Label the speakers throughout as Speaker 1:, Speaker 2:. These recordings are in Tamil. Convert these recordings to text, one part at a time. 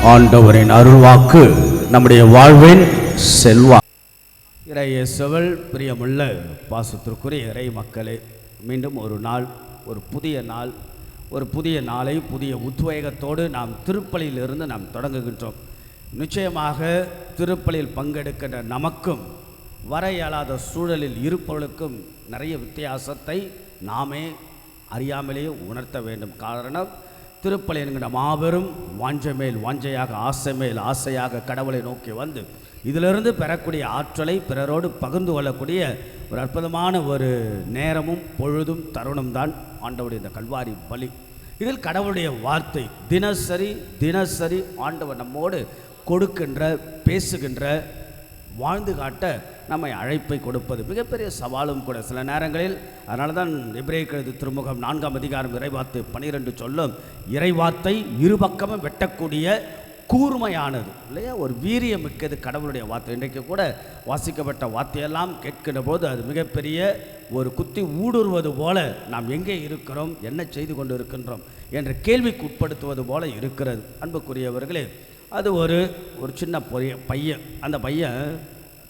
Speaker 1: ஆண்டவரின் அருள்வாக்கு நம்முடைய வாழ்வின் செல்வா. இறையேசுவில் பிரியமுள்ள பாசத்திற்குரிய இறை மக்களே, மீண்டும் ஒரு நாள், ஒரு புதிய நாளை புதிய உத்வேகத்தோடு நாம் திருப்பலியிலிருந்து நாம் தொடங்குகின்றோம். நிச்சயமாக திருப்பலியில் பங்கெடுக்கின்ற நமக்கும் வர இயலாத சூழலில் இருப்பவர்களுக்கும் நிறைய வித்தியாசத்தை நாமே அறியாமலேயே உணர்த்த வேண்டும். காரணம், திருப்பலி என்கிற மாபெரும் வாஞ்சை மேல் வாஞ்சையாக, ஆசை மேல் ஆசையாக கடவுளை நோக்கி வந்து இதிலிருந்து பெறக்கூடிய ஆற்றலை பிறரோடு பகிர்ந்து கொள்ளக்கூடிய ஒரு அற்புதமான ஒரு நேரமும் பொழுதும் தருணம் தான் ஆண்டவருடைய இந்த கல்வாரி பலி. இதில் கடவுளுடைய வார்த்தை தினசரி ஆண்டவர் நம்மோடு கொடுக்கின்ற, பேசுகின்ற, வாழ்ந்து காட்ட நம்மை அழைப்பை கொடுப்பது மிகப்பெரிய சவாலும் கூட சில நேரங்களில். அதனால தான் எபிரேயர் எழுதிய திருமுகம் 4ஆம் அதிகாரம் இறைவார்த்தை 12 சொல்லும், இறைவார்த்தை இருபக்கமும் வெட்டக்கூடிய கூர்மையானது இல்லையா, ஒரு வீரியம் மிக்கது கடவுளுடைய வார்த்தை. இன்றைக்கு கூட வாசிக்கப்பட்ட வார்த்தையெல்லாம் கேட்கின்ற போது அது மிகப்பெரிய ஒரு குத்தி ஊடுருவது போல நாம் எங்கே இருக்கிறோம், என்ன செய்து கொண்டு இருக்கின்றோம் என்ற கேள்விக்கு உட்படுத்துவது போல இருக்கிறது. அன்புக்குரியவர்களே, அது ஒரு சின்ன பையன், அந்த பையன்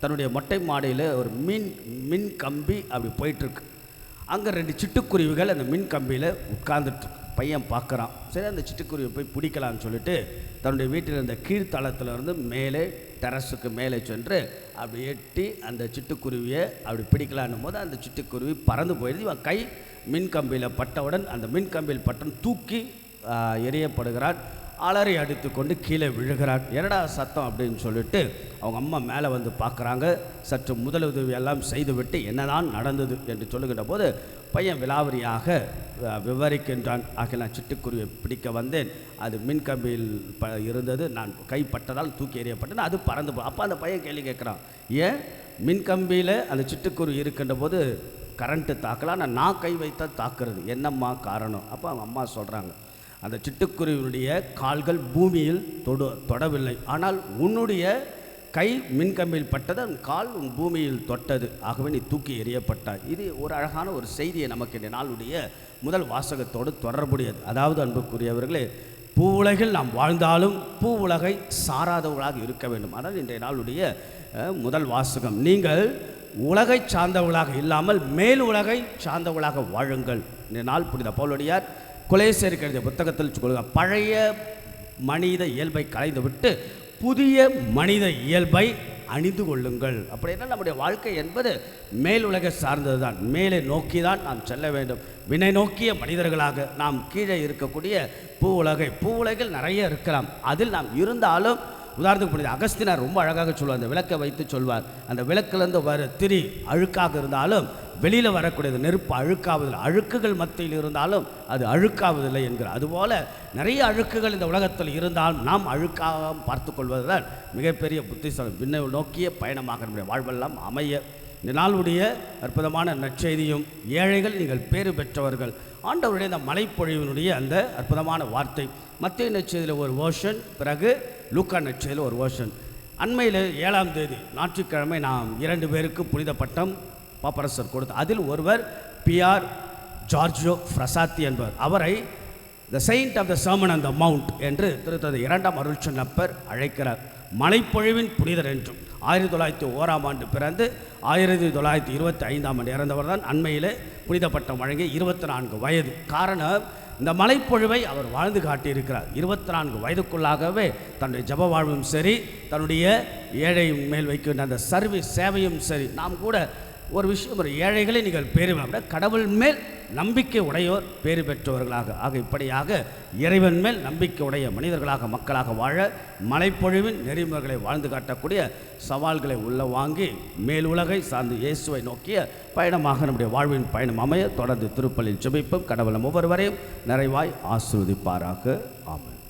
Speaker 1: தன்னுடைய மொட்டை மாடியில் ஒரு மின் கம்பி அப்படி போயிட்டுருக்கு. அங்கே 2 சிட்டுக்குருவிகள் அந்த மின் கம்பியில் உட்கார்ந்துட்டுருக்கு. பையன் பார்க்குறான், சரி அந்த சிட்டுக்குருவி போய் பிடிக்கலான்னு சொல்லிட்டு தன்னுடைய வீட்டில் இருந்த கீழ்த்தளத்திலிருந்து மேலே டெரஸுக்கு மேலே சென்று அப்படி எட்டி அந்த சிட்டுக்குருவியை அப்படி பிடிக்கலான்னும் போது அந்த சிட்டுக்குருவி பறந்து போயிடுது. இவன் கை மின் கம்பியில் பட்டவுடன் அந்த மின் கம்பியில் பட்டன் தூக்கி எறியப்படுகிறான். அலறி அடித்து கொண்டு கீழே விழுகிறான். என்னடா சத்தம் அப்படின்னு சொல்லிட்டு அவங்க அம்மா மேலே வந்து பார்க்குறாங்க. சற்று முதலுதவியெல்லாம் செய்துவிட்டு என்னதான் நடந்தது என்று சொல்லுகின்ற போது பையன் விலாவரியாக விவரிக்கின்றான். ஆக நான் சிட்டுக்குருவியை பிடிக்க வந்தேன், அது மின்கம்பியில் இருந்தது, நான் கைப்பட்டதால் தூக்கி எறியப்பட்டேன், அது பறந்து போ. அப்போ அந்த பையன் கேள்வி கேட்குறான், ஏன் மின்கம்பியில் அந்த சிட்டுக்குருவி இருக்கின்ற போது கரண்ட்டு தாக்கலாம், நான் கை வைத்தா தாக்குறது, என்னம்மா காரணம்? அப்போ அவங்க அம்மா சொல்கிறாங்க, அந்த சிட்டுக்குருவினுடைய கால்கள் பூமியில் தொடவில்லை, ஆனால் உன்னுடைய கை மின்கம்பியில் பட்டது, உன் கால் உன் பூமியில் தொட்டது, ஆகவே நீ தூக்கி எறியப்பட்டாய். இது ஒரு அழகான ஒரு செய்தியை நமக்கு இந்த நாளுடைய முதல் வாசகத்தோடு தொடர்புடையது. அதாவது அன்புக்குரியவர்களே, பூ உலகில் நாம் வாழ்ந்தாலும் பூ உலகை சாராதவர்களாக இருக்க வேண்டும். அதாவது இன்றைய நாளுடைய முதல் வாசகம், நீங்கள் உலகை சார்ந்தவர்களாக இல்லாமல் மேல் உலகை சார்ந்தவர்களாக வாழுங்கள். இந்த நாள் புனித பவுலடியார் கொலேசியருக்கு எழுதிய புத்தகத்தில் சொல்லுங்க, பழைய மனித இயல்பை கலைந்து விட்டு புதிய மனித இயல்பை அணிந்து கொள்ளுங்கள். அப்படின்னா நம்முடைய வாழ்க்கை என்பது மேல் உலகை சார்ந்தது தான். மேலே நோக்கி தான் நாம் செல்ல வேண்டும். வினை நோக்கிய மனிதர்களாக நாம் கீழே இருக்கக்கூடிய பூ உலகில் நிறைய இருக்கலாம். அதில் நாம் இருந்தாலும், உதாரணத்துக்கு புரியுது, அகஸ்தினார் ரொம்ப அழகாக சொல்வார், அந்த விளக்கை வைத்து சொல்வார், அந்த விளக்கிலிருந்து வர திரி அழுக்காக இருந்தாலும் வெளியில் வரக்கூடியது நெருப்பு அழுக்காவதில்லை, அழுக்குகள் மத்தியில் இருந்தாலும் அது அழுக்காவதில்லை என்கிறார். அதுபோல் நிறைய அழுக்குகள் இந்த உலகத்தில் இருந்தாலும் நாம் அழுக்காக பார்த்து கொள்வது தான் மிகப்பெரிய புத்திசாலி விண்ணை நோக்கிய பயணமாக நம்முடைய வாழ்வெல்லாம் அமைய. இந்த நாளுடைய அற்புதமான நற்செய்தியும், ஏழைகள் நீங்கள் பேறு பெற்றவர்கள், ஆண்டவருடைய இந்த மலைப்பொழிவினுடைய அந்த அற்புதமான வார்த்தை. மத்திய நற்செய்தியில் ஒரு வேர்ஷன், பிறகு லூக்கா நற்செய்தியில் ஒரு வேர்ஷன். அண்மையில் 7ஆம் தேதி ஞாயிற்றுக்கிழமை நாம் 2 பேருக்கு புனித பட்டம் பாப்பரசர் கொடுத்தார். அதில் ஒருவர் PR ஜார்ஜோ ஃப்ரசாத்தி என்பவர். அவரை the saint of the sermon on the mount என்று திருத்தந்தை 2ஆம் அருள்சென்னப்பர் அழைக்கிறார். மலைப்பொழிவின் புனிதர் என்றும் 1901ஆம் ஆண்டு பிறந்து 1925ஆம் ஆண்டு இறந்தவர் தான். அண்மையில் புனித பட்டம் வழங்கிய 24 வயது. காரணம், இந்த மலைப்பொழிவை அவர் வாழ்ந்து காட்டியிருக்கிறார். 24 வயதுக்குள்ளாகவே தன்னுடைய ஜப வாழ்வும் சரி, தன்னுடைய ஏழை மேல் வைக்கின்ற அந்த சர்வீஸ் சேவையும் சரி. நாம் கூட ஒரு விஷயம், ஒரு ஏழைகளை நீங்கள் பேறு பெற, கடவுள் மேல் நம்பிக்கை உடையோர் பேறு பெற்றவர்களாக, ஆக இப்படியாக இறைவன் மேல் நம்பிக்கை உடைய மனிதர்களாக, மக்களாக வாழ மலைப்பொழிவின் நெறிமுறைகளை வாழ்ந்து காட்டக்கூடிய சவால்களை உள்ள வாங்கி மேல் உலகை சார்ந்து இயேசுவை நோக்கிய பயணமாக நம்முடைய வாழ்வின் பயணம் அமைய தொடர்ந்து திருப்பலில் ஜெபிப்போம். கடவுள் ஒவ்வொருவரையும் நிறைவாய் ஆசீர்வதிப்பாராக. ஆமென்.